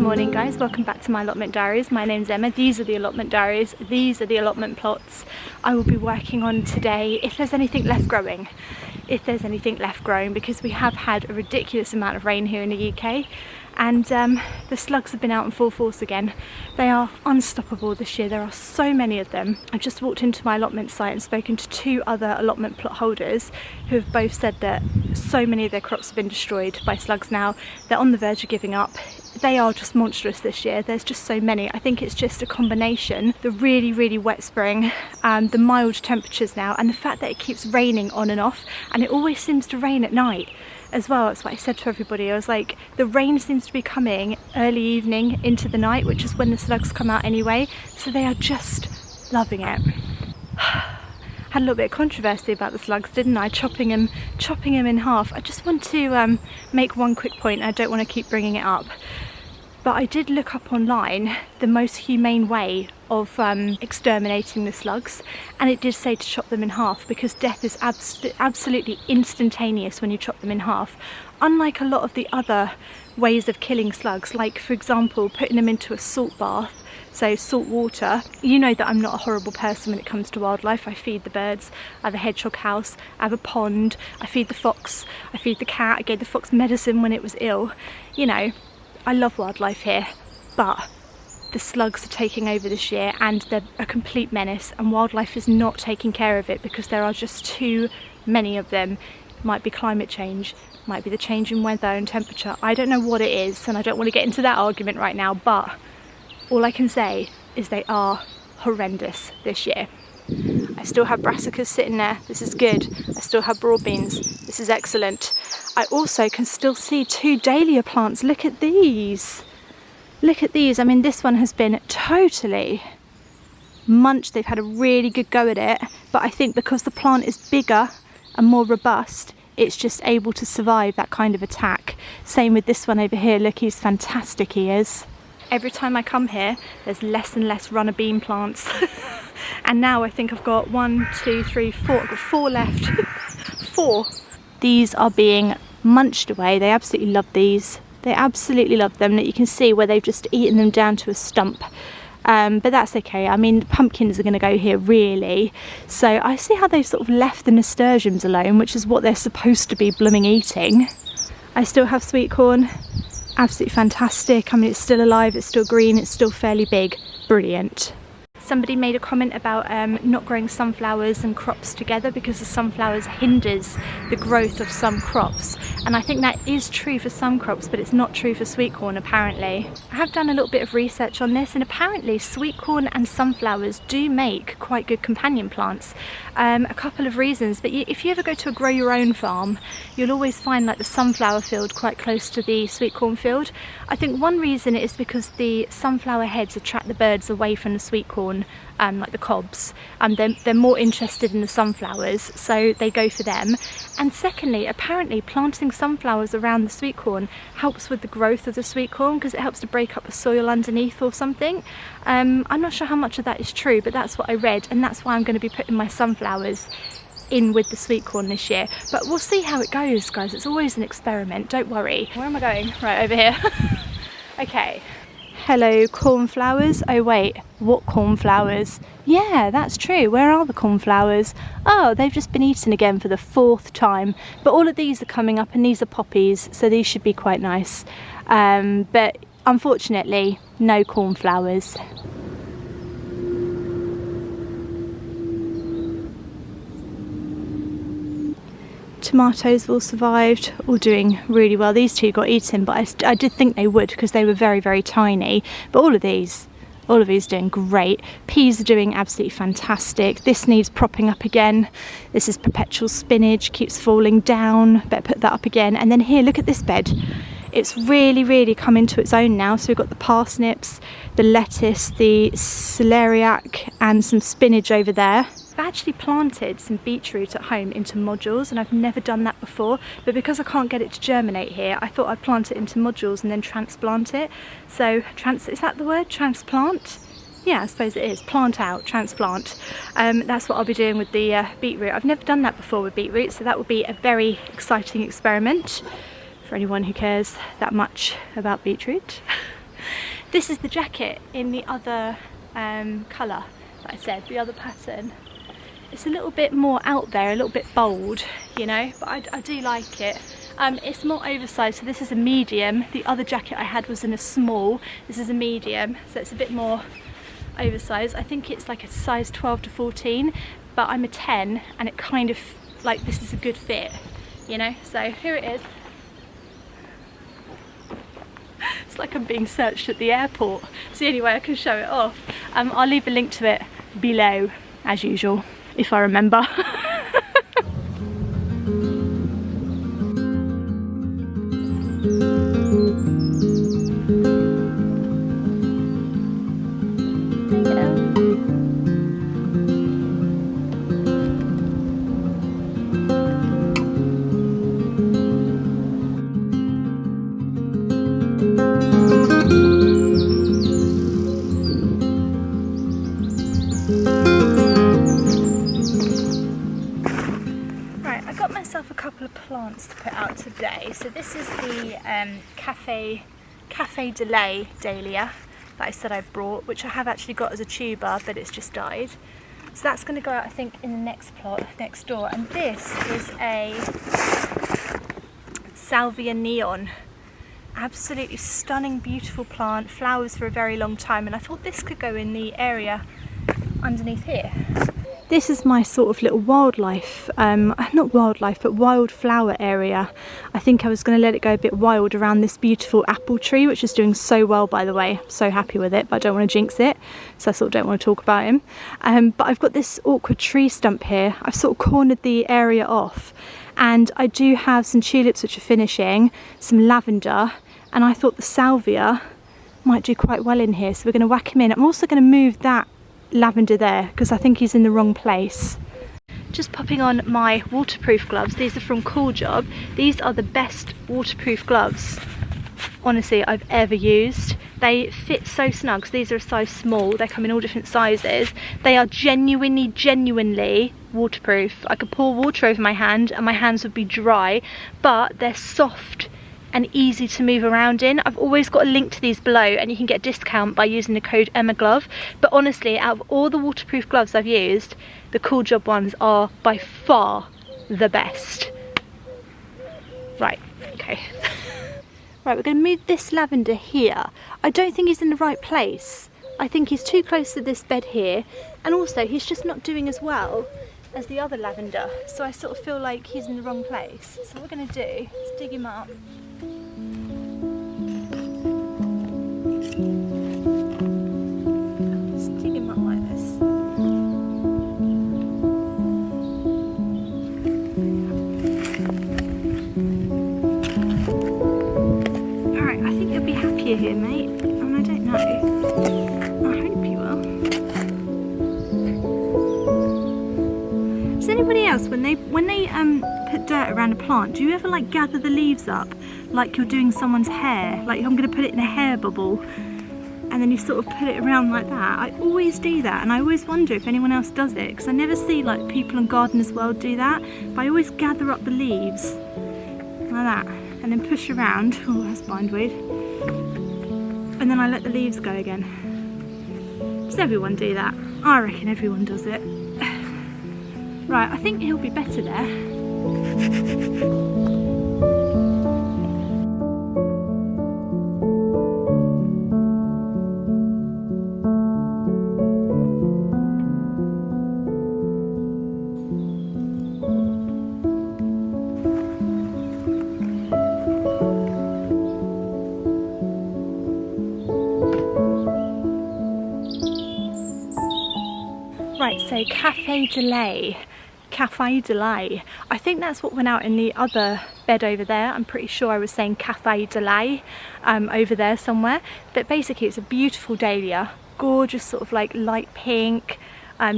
Morning guys, welcome back to my allotment diaries. My name's Emma. These are the allotment diaries. These are the allotment plots I will be working on today if there's anything left growing. Because we have had a ridiculous amount of rain here in the UK and the slugs have been out in full force again. They are unstoppable this year. There are so many of them. I've just walked into my allotment site and spoken to two other allotment plot holders who have both said that so many of their crops have been destroyed by slugs now. They're on the verge of giving up. They are just monstrous this year. There's just so many. I think it's just a combination, the really wet spring, the mild temperatures now, and the fact that it keeps raining on and off, and it always seems to rain at night as well. That's what I said to everybody. I was like, the rain seems to be coming early evening into the night, which is when the slugs come out anyway, so they are just loving it. Had a little bit of controversy about the slugs, didn't I? Chopping them in half. I just want to make one quick point. I don't want to keep bringing it up, but I did look up online the most humane way of exterminating the slugs, and it did say to chop them in half because death is absolutely instantaneous when you chop them in half. Unlike a lot of the other ways of killing slugs, like for example putting them into a salt bath, so salt water. You know that I'm not a horrible person when it comes to wildlife. I feed the birds, I have a hedgehog house, I have a pond, I feed the fox, I feed the cat, I gave the fox medicine when it was ill. You know, I love wildlife here, but the slugs are taking over this year and they're a complete menace, and wildlife is not taking care of it because there are just too many of them. It might be climate change, might be the change in weather and temperature. I don't know what it is, and I don't want to get into that argument right now, but all I can say is they are horrendous this year. I still have brassicas sitting there, this is good. I still have broad beans, this is excellent. I also can still see two dahlia plants. Look at these. Look at these. I mean, this one has been totally munched. They've had a really good go at it, but I think because the plant is bigger and more robust, it's just able to survive that kind of attack. Same with this one over here. Look, he's fantastic, he is. Every time I come here, there's less and less runner bean plants. And now I think I've got 1, 2, 3, 4. I've got 4 left. 4. These are being munched away. They absolutely love these. They absolutely love them. You can see where they've just eaten them down to a stump. But that's okay. I mean, the pumpkins are going to go here really. So I see how they've sort of left the nasturtiums alone, which is what they're supposed to be blooming eating. I still have sweet corn. Absolutely fantastic. I mean, it's still alive, it's still green, it's still fairly big. Brilliant. Somebody made a comment about not growing sunflowers and crops together because the sunflowers hinders the growth of some crops, and I think that is true for some crops, but it's not true for sweet corn apparently. I have done a little bit of research on this, and apparently sweet corn and sunflowers do make quite good companion plants. A couple of reasons, but if you ever go to a grow your own farm, you'll always find like the sunflower field quite close to the sweet corn field. I think one reason is because the sunflower heads attract the birds away from the sweet corn, like the cobs. They're more interested in the sunflowers, so they go for them. And secondly, apparently planting sunflowers around the sweet corn helps with the growth of the sweet corn because it helps to break up the soil underneath or something. I'm not sure how much of that is true, but that's what I read, and that's why I'm going to be putting my sunflowers in with the sweet corn this year. But we'll see how it goes, guys. It's always an experiment, don't worry. Where am I going? Right, over here. Okay. Hello, cornflowers. Oh wait, what cornflowers? Yeah, that's true. Where are the cornflowers? Oh, they've just been eaten again for the 4th time. But all of these are coming up, and these are poppies, so these should be quite nice. But unfortunately, no cornflowers. Tomatoes all survived, all doing really well. These two got eaten, but I did think they would because they were very tiny. But all of these doing great. Peas are doing absolutely fantastic. This needs propping up again. This is perpetual spinach, keeps falling down. Better put that up again. And then here, look at this bed. It's really come into its own now. So we've got the parsnips, the lettuce, the celeriac, and some spinach over there. I've actually planted some beetroot at home into modules, and I've never done that before, but because I can't get it to germinate here, I thought I'd plant it into modules and then transplant it. So, is that the word? Transplant? Yeah, I suppose it is. Plant out, transplant. That's what I'll be doing with the beetroot. I've never done that before with beetroot, so that will be a very exciting experiment for anyone who cares that much about beetroot. This is the jacket in the other colour that I said, the other pattern. It's a little bit more out there, a little bit bold, you know, but I do like it. It's more oversized, so this is a medium. The other jacket I had was in a small. This is a medium, so it's a bit more oversized. I think it's like a size 12 to 14, but I'm a 10 and it kind of, like, this is a good fit, you know. So here it is. It's like I'm being searched at the airport. It's the only way I can show it off. I'll leave a link to it below, as usual, if I remember. A couple of plants to put out today. So this is the Cafe de Lay dahlia that I said I brought, which I have actually got as a tuber, but it's just died. So that's going to go out, I think, in the next plot next door. And this is a Salvia neon. Absolutely stunning, beautiful plant, flowers for a very long time, and I thought this could go in the area underneath here. This is my sort of little wildlife, not wildlife, but wildflower area. I think I was going to let it go a bit wild around this beautiful apple tree, which is doing so well, by the way. I'm so happy with it, but I don't want to jinx it, so I sort of don't want to talk about him. But I've got this awkward tree stump here. I've sort of cornered the area off, and I do have some tulips which are finishing, some lavender, and I thought the salvia might do quite well in here, so we're going to whack him in. I'm also going to move that lavender there because I think he's in the wrong place. Just popping on my waterproof gloves. These are from COOLJOB. These are the best waterproof gloves, honestly, I've ever used. They fit so snug. So these are a size small. They come in all different sizes. They are genuinely waterproof. I could pour water over my hand and my hands would be dry, but they're soft and easy to move around in. I've always got a link to these below, and you can get a discount by using the code EMMAGLOVE. But honestly, out of all the waterproof gloves I've used, the COOLJOB ones are by far the best. Right, okay. Right, we're going to move this lavender here. I don't think he's in the right place. I think he's too close to this bed here, and also he's just not doing as well as the other lavender, so I sort of feel like he's in the wrong place. So what we're going to do is dig him up. Stick him up like this. Alright, I think you'll be happier here, mate. And I don't know. I hope you will. Does anybody else, when they put dirt around a plant, do you ever like gather the leaves up like you're doing someone's hair? Like, I'm going to put it in a hair bubble, and then you sort of put it around like that. I always do that, and I always wonder if anyone else does it, because I never see like people in Gardeners World do that. But I always gather up the leaves like that and then push around. Oh, that's bindweed. And then I let the leaves go again. Does everyone do that? I reckon everyone does it. Right, I think he'll be better there. Right, so Cafe de Lay. I think that's what went out in the other bed over there. I'm pretty sure I was saying Cafe de Lay over there somewhere. But basically it's a beautiful dahlia, gorgeous, sort of like light pink,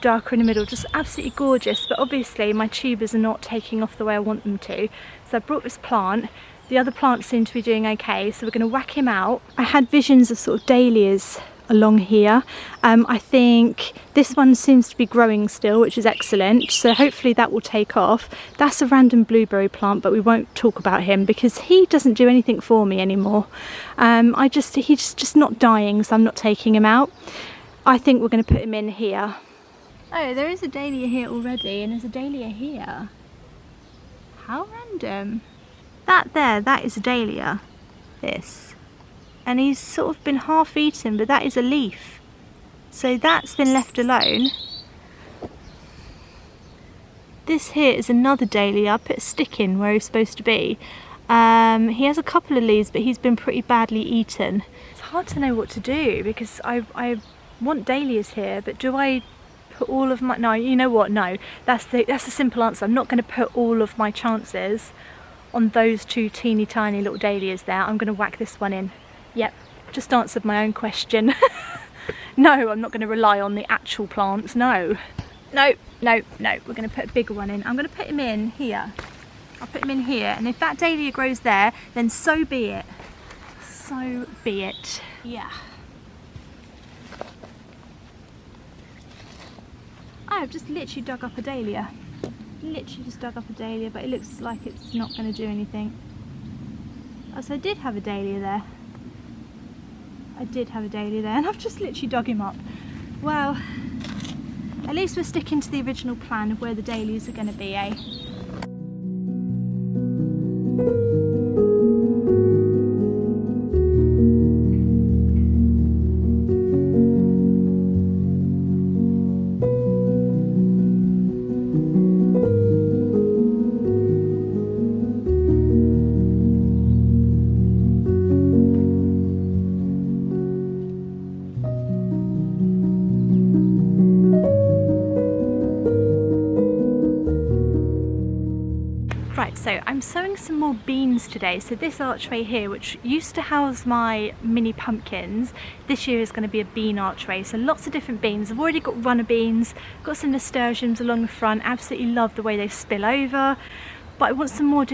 darker in the middle, just absolutely gorgeous. But obviously my tubers are not taking off the way I want them to. So I brought this plant. The other plants seem to be doing okay, so we're going to whack him out. I had visions of sort of dahlias along here. I think this one seems to be growing still, which is excellent, so hopefully that will take off. That's a random blueberry plant, but we won't talk about him because he doesn't do anything for me anymore. He's just not dying, so I'm not taking him out. I think we're going to put him in here. Oh, there is a dahlia here already, and there's a dahlia here. How random. That there, that is a dahlia. This. And he's sort of been half eaten, but that is a leaf. So that's been left alone. This here is another dahlia. I put a stick in where he's supposed to be. He has a couple of leaves, but he's been pretty badly eaten. It's hard to know what to do because I want dahlias here, but do I put all of my... No, you know what? No, that's the simple answer. I'm not going to put all of my chances on those two teeny tiny little dahlias there. I'm going to whack this one in. Yep, just answered my own question. No, I'm not going to rely on the actual plants, no. No, no, no, we're going to put a bigger one in. I'm going to put him in here. I'll put him in here, and if that dahlia grows there, then so be it. So be it. Yeah. I've just literally dug up a dahlia. Literally just dug up a dahlia, but it looks like it's not going to do anything. Oh, so I did have a dahlia there. I did have a dahlia there, and I've just literally dug him up. Well, at least we're sticking to the original plan of where the dahlias are going to be, eh? Right, so I'm sowing some more beans today. So this archway here, which used to house my mini pumpkins, this year is going to be a bean archway. So lots of different beans. I've already got runner beans, got some nasturtiums along the front. Absolutely love the way they spill over. But I want some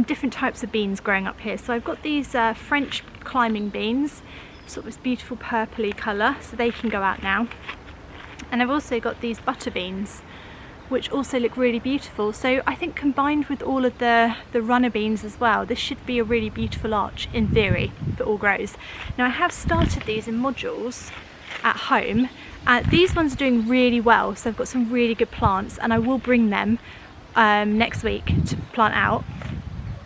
different types of beans growing up here. So I've got these French climbing beans, sort of this beautiful purpley colour, so they can go out now. And I've also got these butter beans, which also look really beautiful. So I think combined with all of the runner beans as well, this should be a really beautiful arch in theory if it all grows. Now I have started these in modules at home. These ones are doing really well, so I've got some really good plants, and I will bring them next week to plant out.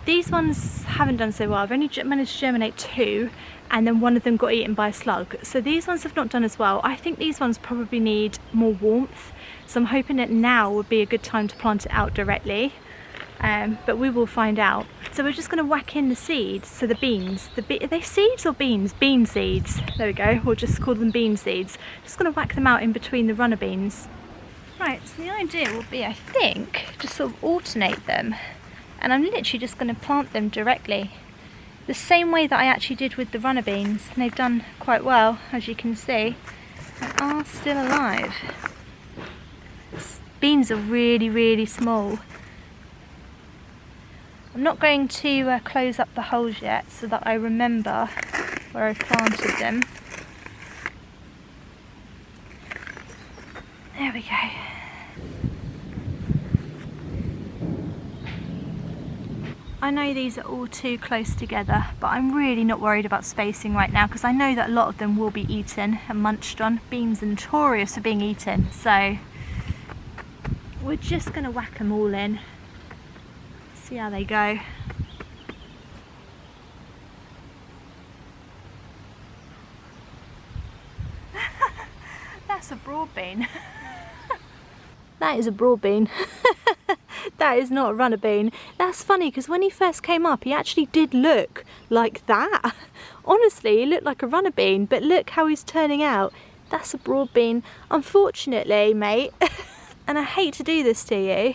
These ones haven't done so well. I've only managed to germinate 2, and then one of them got eaten by a slug. So these ones have not done as well. I think these ones probably need more warmth. So I'm hoping that now would be a good time to plant it out directly, but we will find out. So we're just going to whack in the seeds, so the beans. Are they seeds or beans? Bean seeds. There we go, we'll just call them bean seeds. Just going to whack them out in between the runner beans. Right, so the idea will be, I think, just sort of alternate them. And I'm literally just going to plant them directly. The same way that I actually did with the runner beans. And they've done quite well, as you can see, and are still alive. Beans are really, really small. I'm not going to close up the holes yet so that I remember where I planted them. There we go. I know these are all too close together, but I'm really not worried about spacing right now because I know that a lot of them will be eaten and munched on. Beans are notorious for being eaten, so we're just going to whack them all in, see how they go. That's a broad bean. That is a broad bean. That is not a runner bean. That's funny because when he first came up he actually did look like that. Honestly, he looked like a runner bean, but look how he's turning out. That's a broad bean. Unfortunately, mate, and I hate to do this to you,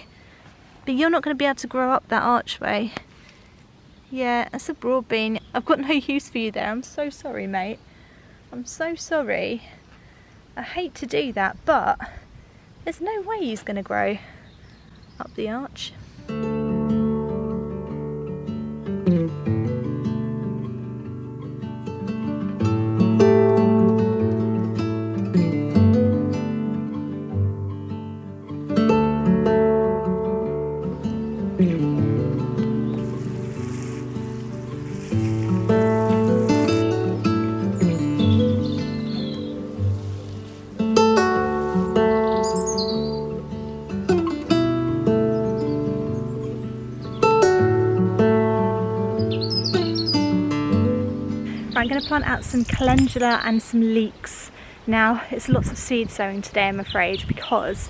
but you're not going to be able to grow up that archway. Yeah, that's a broad bean. I've got no use for you there. I'm so sorry, mate. I'm so sorry. I hate to do that, but there's no way he's going to grow up the arch. I'm going to plant out some calendula and some leeks. Now, it's lots of seed sowing today, I'm afraid, because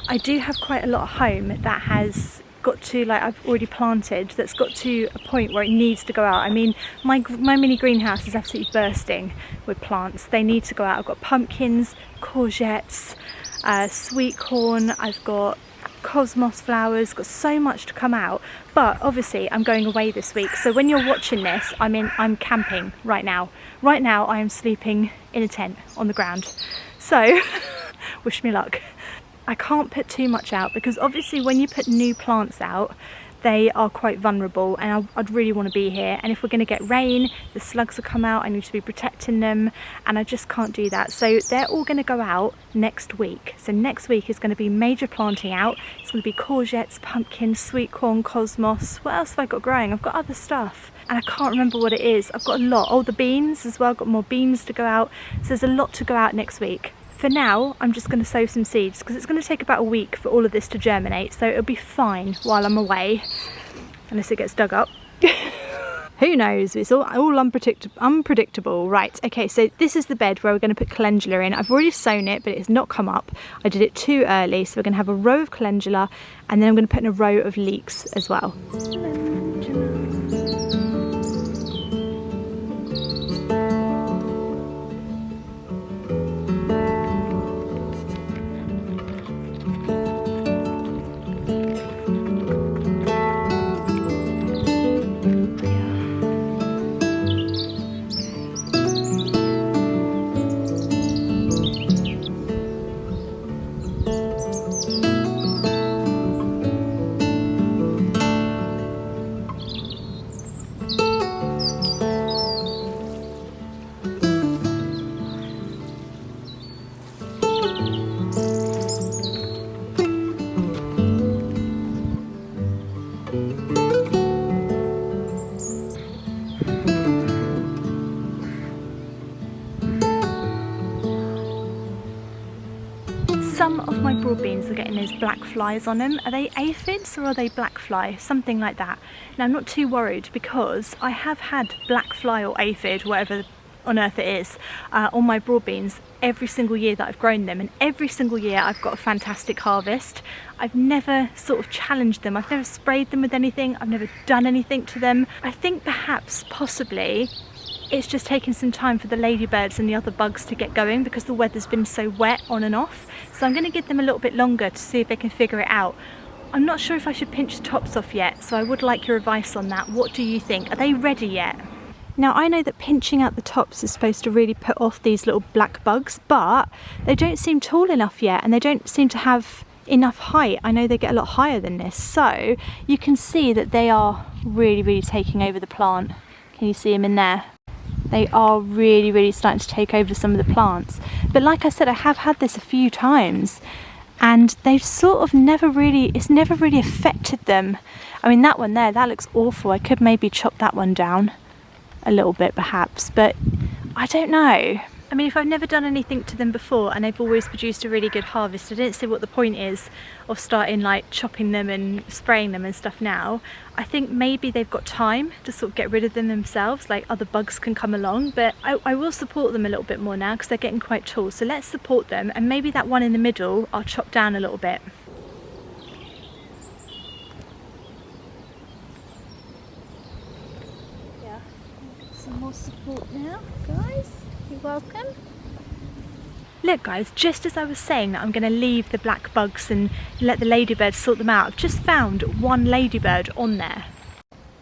I do have quite a lot at home that has got to, like I've already planted, that's got to a point where it needs to go out. I mean, my mini greenhouse is absolutely bursting with plants. They need to go out. I've got pumpkins, courgettes, sweet corn, I've got cosmos flowers, got so much to come out. But obviously I'm going away this week, so when you're watching this, I'm camping right now. Right now I am sleeping in a tent on the ground, so wish me luck. I can't put too much out because obviously when you put new plants out, they are quite vulnerable, and I'd really want to be here. And if we're going to get rain, the slugs will come out, I need to be protecting them, and I just can't do that. So they're all going to go out next week. So next week is going to be major planting out. It's going to be courgettes, pumpkins, sweet corn, cosmos. What else have I got growing? I've got other stuff and I can't remember what it is. I've got a lot. Oh, the beans as well. I've got more beans to go out. So there's a lot to go out next week. For now, I'm just going to sow some seeds because it's going to take about a week for all of this to germinate, so it'll be fine while I'm away, unless it gets dug up. Who knows? It's all unpredictable. Right, okay, so this is the bed where we're going to put calendula in. I've already sown it, but it's not come up. I did it too early, so we're going to have a row of calendula, and then I'm going to put in a row of leeks as well. Some of my broad beans are getting those black flies on them. Are they aphids or are they black fly? Something like that. Now I'm not too worried because I have had black fly or aphid, whatever on earth it is, on my broad beans every single year that I've grown them, and every single year I've got a fantastic harvest. I've never sort of challenged them. I've never sprayed them with anything. I've never done anything to them. I think perhaps, possibly, it's just taken some time for the ladybirds and the other bugs to get going because the weather's been so wet on and off. So I'm going to give them a little bit longer to see if they can figure it out. I'm not sure if I should pinch the tops off yet, so I would like your advice on that. What do you think? Are they ready yet? Now I know that pinching out the tops is supposed to really put off these little black bugs, but they don't seem tall enough yet and they don't seem to have enough height. I know they get a lot higher than this, so you can see that they are really taking over the plant. Can you see them in there? They are really starting to take over some of the plants. But like I said, I have had this a few times and they've sort of never really affected them. I mean, that one there, that looks awful. I could maybe chop that one down a little bit perhaps, but I don't know. I mean, if I've never done anything to them before and they've always produced a really good harvest, I don't see what the point is of starting like chopping them and spraying them and stuff now. I think maybe they've got time to sort of get rid of them themselves, like other bugs can come along, but I will support them a little bit more now because they're getting quite tall. So let's support them, and maybe that one in the middle I'll chop down a little bit. Yeah, some more support now, guys. You're welcome. Look guys, just as I was saying that I'm going to leave the black bugs and let the ladybirds sort them out, I've just found one ladybird on there.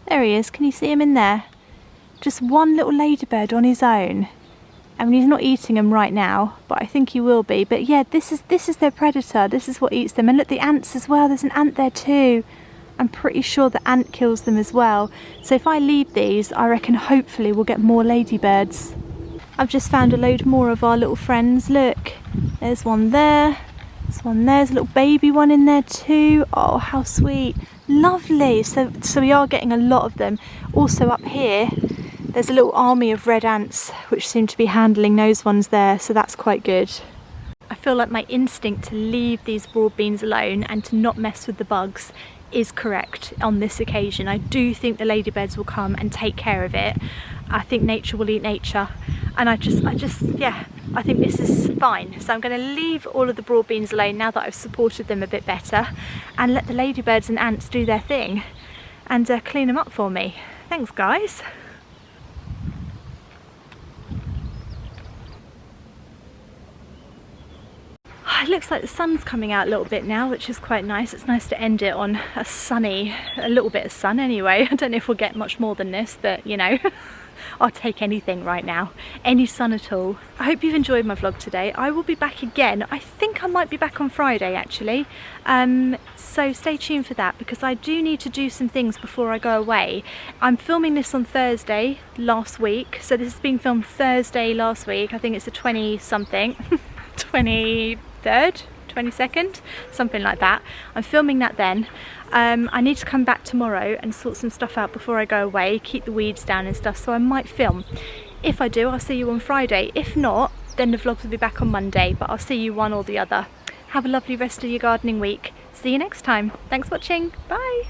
There he is, can you see him in there? Just one little ladybird on his own. I mean, he's not eating them right now, but I think he will be. But yeah, this is their predator, this is what eats them. And look, the ants as well, there's an ant there too. I'm pretty sure the ant kills them as well. So if I leave these, I reckon hopefully we'll get more ladybirds. I've just found a load more of our little friends. Look, there's one there, there's one there, there's a little baby one in there too. Oh, how sweet. Lovely. So we are getting a lot of them. Also up here, there's a little army of red ants which seem to be handling those ones there, so that's quite good. I feel like my instinct to leave these broad beans alone and to not mess with the bugs is correct on this occasion. I do think the ladybirds will come and take care of it. I think nature will eat nature, and I just yeah, I think this is fine. So I'm going to leave all of the broad beans alone now that I've supported them a bit better, and let the ladybirds and ants do their thing and clean them up for me. Thanks guys. It looks like the sun's coming out a little bit now, which is quite nice. It's nice to end it on a little bit of sun anyway. I don't know if we'll get much more than this, but you know, I'll take anything right now, any sun at all. I hope you've enjoyed my vlog today. I will be back again. I think I might be back on Friday actually, so stay tuned for that, because I do need to do some things before I go away. I'm filming this on Thursday last week, so this has been filmed Thursday last week. I think it's the 20 something 23rd, 22nd, something like that. I'm filming that then. I need to come back tomorrow and sort some stuff out before I go away, keep the weeds down and stuff, so I might film. If I do, I'll see you on Friday. If not, then the vlogs will be back on Monday, but I'll see you one or the other. Have a lovely rest of your gardening week. See you next time. Thanks for watching. Bye.